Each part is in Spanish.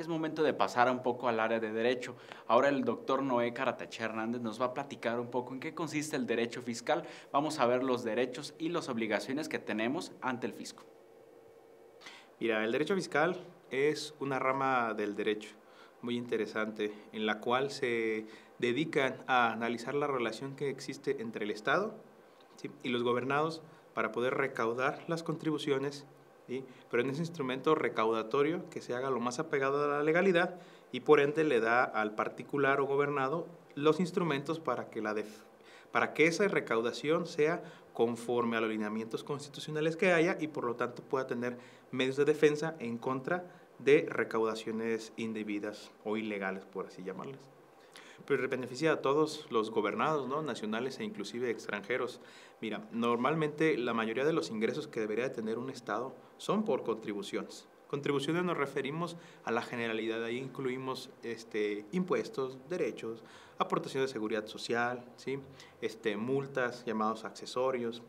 es momento de pasar un poco al área de derecho. Ahora el doctor Noé Caratachea Hernández nos va a platicar un poco en qué consiste el derecho fiscal. Vamos a ver los derechos y las obligaciones que tenemos ante el fisco. Mira, el derecho fiscal es una rama del derecho muy interesante en la cual se dedican a analizar la relación que existe entre el Estado, ¿sí?, y los gobernados para poder recaudar las contribuciones, ¿sí?, pero en ese instrumento recaudatorio que se haga lo más apegado a la legalidad y por ende le da al particular o gobernado los instrumentos para que esa recaudación sea conforme a los lineamientos constitucionales que haya y por lo tanto pueda tener medios de defensa en contra de recaudaciones indebidas o ilegales, por así llamarlas. Pero beneficia a todos los gobernados, ¿no?, nacionales e inclusive extranjeros. Mira, normalmente la mayoría de los ingresos que debería tener un Estado son por contribuciones. Contribuciones nos referimos a la generalidad, ahí incluimos impuestos, derechos, aportaciones de seguridad social, ¿sí?, multas, llamados accesorios,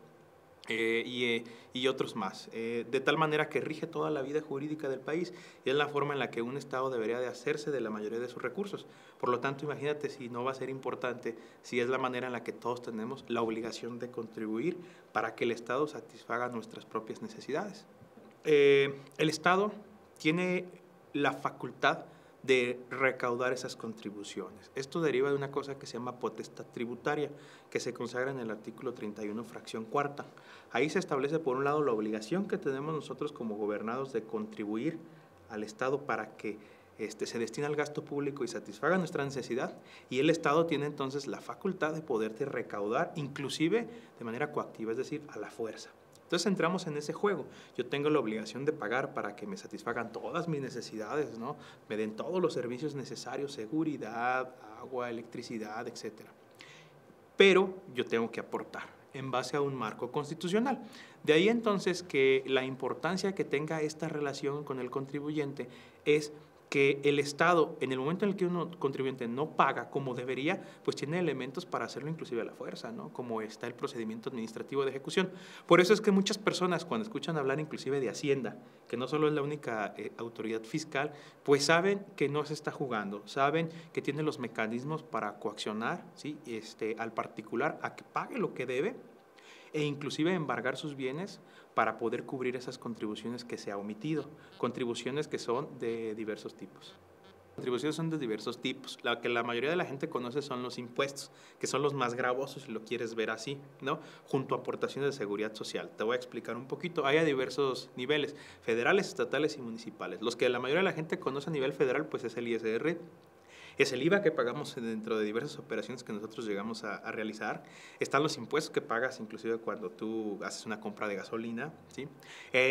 y otros más, de tal manera que rige toda la vida jurídica del país y es la forma en la que un Estado debería de hacerse de la mayoría de sus recursos. Por lo tanto, imagínate si no va a ser importante, si es la manera en la que todos tenemos la obligación de contribuir para que el Estado satisfaga nuestras propias necesidades. El Estado tiene la facultad de recaudar esas contribuciones. Esto deriva de una cosa que se llama potestad tributaria, que se consagra en el artículo 31, fracción cuarta. Ahí se establece, por un lado, la obligación que tenemos nosotros como gobernados de contribuir al Estado para que se destine al gasto público y satisfaga nuestra necesidad, y el Estado tiene entonces la facultad de poderte recaudar, inclusive de manera coactiva, es decir, a la fuerza. Entonces entramos en ese juego. Yo tengo la obligación de pagar para que me satisfagan todas mis necesidades, ¿no?, me den todos los servicios necesarios, seguridad, agua, electricidad, etc. Pero yo tengo que aportar en base a un marco constitucional. De ahí entonces que la importancia que tenga esta relación con el contribuyente es que el Estado, en el momento en el que un contribuyente no paga como debería, pues tiene elementos para hacerlo inclusive a la fuerza, ¿no?, como está el procedimiento administrativo de ejecución. Por eso es que muchas personas, cuando escuchan hablar inclusive de Hacienda, que no solo es la única autoridad fiscal, pues saben que no se está jugando, saben que tiene los mecanismos para coaccionar, ¿sí?, al particular a que pague lo que debe e inclusive embargar sus bienes para poder cubrir esas contribuciones que se ha omitido, contribuciones que son de diversos tipos. Contribuciones son de diversos tipos. La que la mayoría de la gente conoce son los impuestos, que son los más gravosos si lo quieres ver así, ¿no?, junto a aportaciones de seguridad social. Te voy a explicar un poquito. Hay a diversos niveles, federales, estatales y municipales. Los que la mayoría de la gente conoce a nivel federal, pues es el ISR, es el IVA que pagamos dentro de diversas operaciones que nosotros llegamos a realizar. Están los impuestos que pagas inclusive cuando tú haces una compra de gasolina, ¿sí?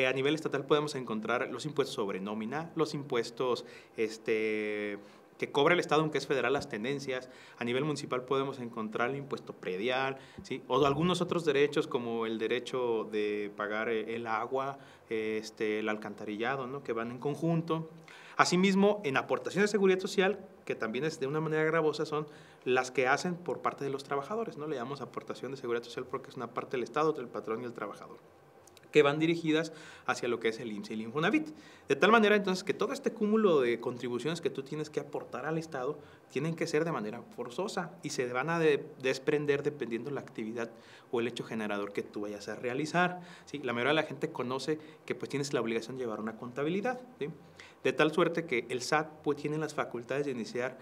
A nivel estatal podemos encontrar los impuestos sobre nómina, los impuestos que cobra el Estado, aunque es federal, las tenencias. A nivel municipal podemos encontrar el impuesto predial, ¿sí?, o algunos otros derechos como el derecho de pagar el agua, el alcantarillado, ¿no?, que van en conjunto. Asimismo, en aportaciones de seguridad social, que también es de una manera gravosa, son las que hacen por parte de los trabajadores, ¿no? Le llamamos aportación de seguridad social porque es una parte del Estado, del patrón y el trabajador, que van dirigidas hacia lo que es el IMSS y el Infonavit. De tal manera, entonces, que todo este cúmulo de contribuciones que tú tienes que aportar al Estado tienen que ser de manera forzosa y se van a desprender dependiendo la actividad o el hecho generador que tú vayas a realizar, ¿sí? La mayoría de la gente conoce que pues tienes la obligación de llevar una contabilidad, ¿sí?, de tal suerte que el SAT pues tiene las facultades de iniciar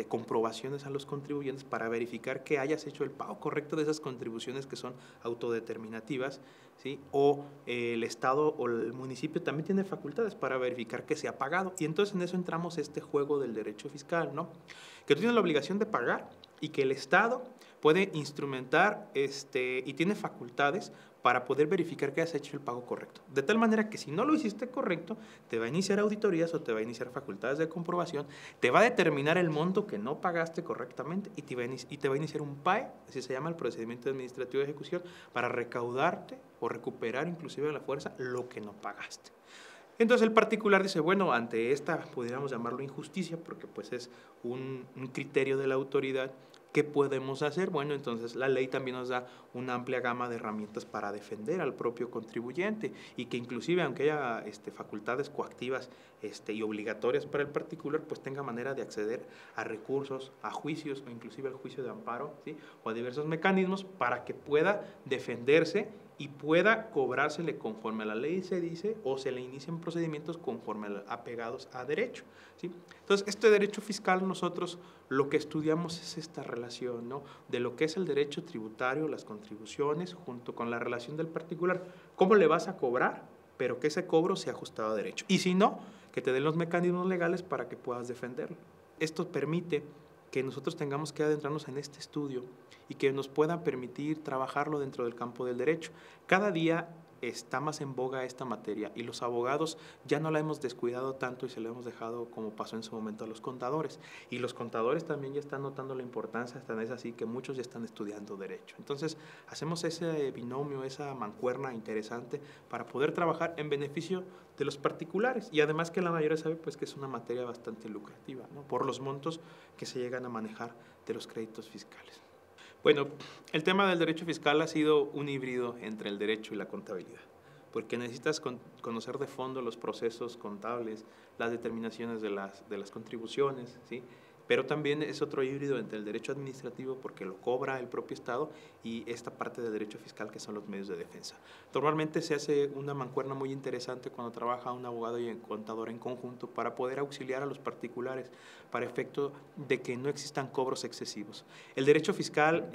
comprobaciones a los contribuyentes para verificar que hayas hecho el pago correcto de esas contribuciones que son autodeterminativas, ¿sí?, o el Estado o el municipio también tiene facultades para verificar que se ha pagado. Y entonces en eso entramos este juego del derecho fiscal, ¿no?, que tú tienes la obligación de pagar y que el Estado puede instrumentar y tiene facultades para poder verificar que has hecho el pago correcto. De tal manera que si no lo hiciste correcto, te va a iniciar auditorías o te va a iniciar facultades de comprobación, te va a determinar el monto que no pagaste correctamente y te va a iniciar un PAE, así se llama el procedimiento administrativo de ejecución, para recaudarte o recuperar inclusive a la fuerza lo que no pagaste. Entonces el particular dice, bueno, ante esta, pudiéramos llamarlo injusticia, porque pues es un criterio de la autoridad, ¿qué podemos hacer? Bueno, entonces la ley también nos da una amplia gama de herramientas para defender al propio contribuyente y que inclusive, aunque haya facultades coactivas y obligatorias para el particular, pues tenga manera de acceder a recursos, a juicios o inclusive al juicio de amparo, ¿sí? O a diversos mecanismos para que pueda defenderse y pueda cobrársele conforme a la ley se dice o se le inician procedimientos conforme apegados a derecho, ¿sí? Entonces, este derecho fiscal nosotros lo que estudiamos es esta relación, ¿no? De lo que es el derecho tributario, las contribuciones, junto con la relación del particular. ¿Cómo le vas a cobrar? Pero que ese cobro sea ajustado a derecho. Y si no, que te den los mecanismos legales para que puedas defenderlo. Esto permite que nosotros tengamos que adentrarnos en este estudio y que nos pueda permitir trabajarlo dentro del campo del derecho. Cada día está más en boga esta materia y los abogados ya no la hemos descuidado tanto y se la hemos dejado como pasó en su momento a los contadores. Y los contadores también ya están notando la importancia, tan es así que muchos ya están estudiando derecho. Entonces, hacemos ese binomio, esa mancuerna interesante para poder trabajar en beneficio de los particulares y además que la mayoría sabe pues que es una materia bastante lucrativa, ¿no? Por los montos que se llegan a manejar de los créditos fiscales. Bueno, el tema del derecho fiscal ha sido un híbrido entre el derecho y la contabilidad, porque necesitas conocer de fondo los procesos contables, las determinaciones de las contribuciones, ¿sí? Pero también es otro híbrido entre el derecho administrativo, porque lo cobra el propio Estado, y esta parte del derecho fiscal, que son los medios de defensa. Normalmente se hace una mancuerna muy interesante cuando trabaja un abogado y un contador en conjunto para poder auxiliar a los particulares para efecto de que no existan cobros excesivos. El derecho fiscal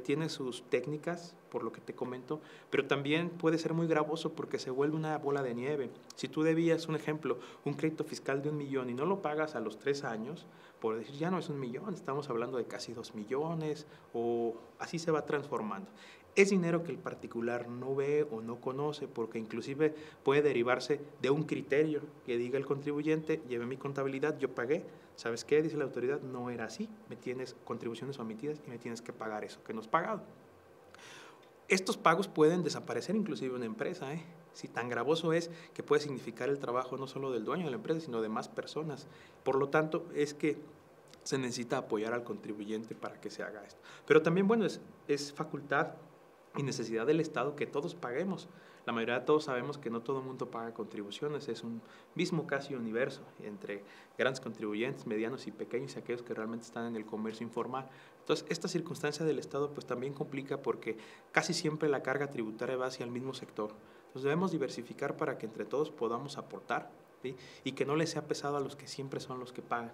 tiene sus técnicas, por lo que te comento, pero también puede ser muy gravoso porque se vuelve una bola de nieve. Si tú debías, un ejemplo, un crédito fiscal de 1 millón y no lo pagas a los 3 años, por decir, ya no es 1 millón, estamos hablando de casi 2 millones, o así se va transformando. Es dinero que el particular no ve o no conoce, porque inclusive puede derivarse de un criterio que diga el contribuyente: llevé mi contabilidad, yo pagué, ¿sabes qué? Dice la autoridad, no era así, me tienes contribuciones omitidas y me tienes que pagar eso que no has pagado. Estos pagos pueden desaparecer inclusive en una empresa, ¿eh? Si tan gravoso es que puede significar el trabajo no solo del dueño de la empresa, sino de más personas. Por lo tanto, es que se necesita apoyar al contribuyente para que se haga esto. Pero también, bueno, es facultad y necesidad del Estado que todos paguemos. La mayoría de todos sabemos que no todo el mundo paga contribuciones, es un mismo casi universo entre grandes contribuyentes, medianos y pequeños, y aquellos que realmente están en el comercio informal. Entonces, esta circunstancia del Estado pues también complica, porque casi siempre la carga tributaria va hacia el mismo sector. Entonces, debemos diversificar para que entre todos podamos aportar, ¿sí? Y que no les sea pesado a los que siempre son los que pagan,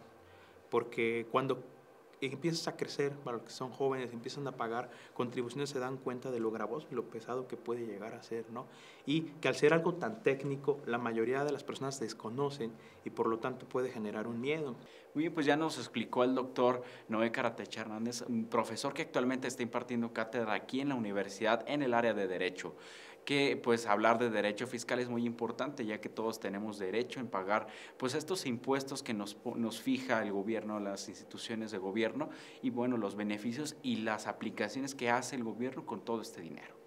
porque cuando empiezas a crecer, para los que son jóvenes, empiezan a pagar contribuciones, se dan cuenta de lo gravoso y lo pesado que puede llegar a ser, ¿no? Y que al ser algo tan técnico, la mayoría de las personas desconocen y por lo tanto puede generar un miedo. Muy bien, pues ya nos explicó el doctor Noé Caratecha Hernández, un profesor que actualmente está impartiendo cátedra aquí en la universidad en el área de Derecho, que pues hablar de derecho fiscal es muy importante, ya que todos tenemos derecho en pagar pues estos impuestos que nos fija el gobierno, las instituciones de gobierno, y bueno, los beneficios y las aplicaciones que hace el gobierno con todo este dinero.